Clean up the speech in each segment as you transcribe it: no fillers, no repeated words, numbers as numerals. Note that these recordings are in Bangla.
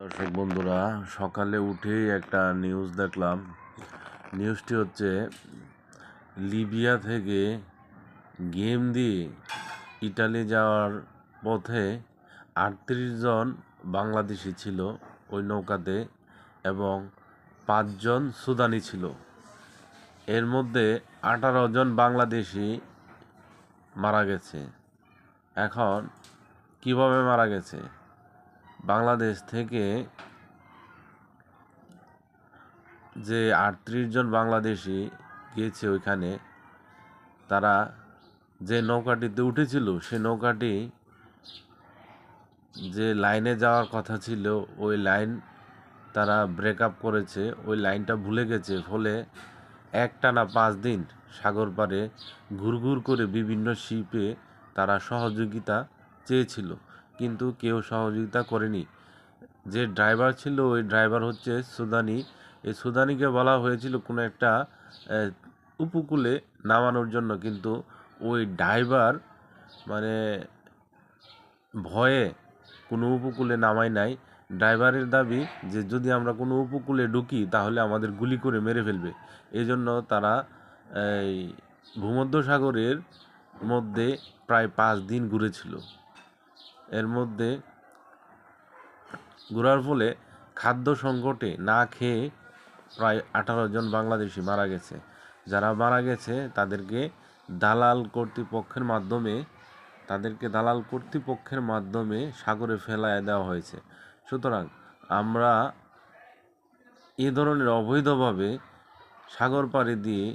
দর্শক বন্ধুরা, সকালে উঠেই একটা নিউজ দেখলাম। নিউজটি হচ্ছে লিবিয়া থেকে গেম দিয়ে ইটালি যাওয়ার পথে ৩৮ জন বাংলাদেশি ছিল ওই নৌকাতে এবং ৫ জন সুদানি ছিল। এর মধ্যে ১৮ জন বাংলাদেশি মারা গেছে। এখন কিভাবে মারা গেছে? বাংলাদেশ থেকে যে ৩৮ জন বাংলাদেশি গিয়েছে ওইখানে, তারা যে নৌকাটিতে উঠেছিল সে নৌকাটি যে লাইনে যাওয়ার কথা ছিল ওই লাইন তারা ব্রেকআপ করেছে, ওই লাইনটা ভুলে গেছে। ফলে একটানা ৫ দিন সাগর পাড়ে ঘুরঘুর করে বিভিন্ন শিপে তারা সহযোগিতা চেয়েছিল, কিন্তু কেউ সহযোগিতা করেনি। যে ড্রাইভার ছিল ওই ড্রাইভার হচ্ছে সুদানি। এই সুদানিকে বলা হয়েছিল কোনো একটা উপকূলে নামানোর জন্য, কিন্তু ওই ড্রাইভার মানে ভয়ে কোনো উপকূলে নামায় নাই। ড্রাইভারের দাবি যে যদি আমরা কোনো উপকূলে ঢুকি তাহলে আমাদের গুলি করে মেরে ফেলবে। এই জন্য তারা এই ভূমধ্যসাগরের মধ্যে প্রায় ৫ দিন ঘুরেছিল। এর মধ্যে ঘোরার ফলে খাদ্য সংকটে না খেয়ে প্রায় ১৮ জন বাংলাদেশি মারা গেছে। যারা মারা গেছে তাদেরকে দালাল কর্তৃপক্ষের মাধ্যমে সাগরে ফেলায় দেওয়া হয়েছে। সুতরাং আমরা এ ধরনের অবৈধভাবে সাগর পাড়ি দিয়ে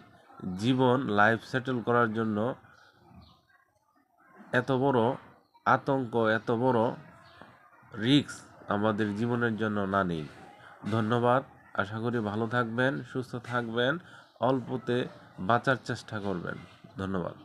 জীবন লাইফ সেটেল করার জন্য এত বড় আতঙ্ক, এত বড় রিস্ক আমাদের জীবনের জন্য না নেই। ধন্যবাদ। আশা করি ভালো থাকবেন, সুস্থ থাকবেন, অল্পতে বাঁচার চেষ্টা করবেন। ধন্যবাদ।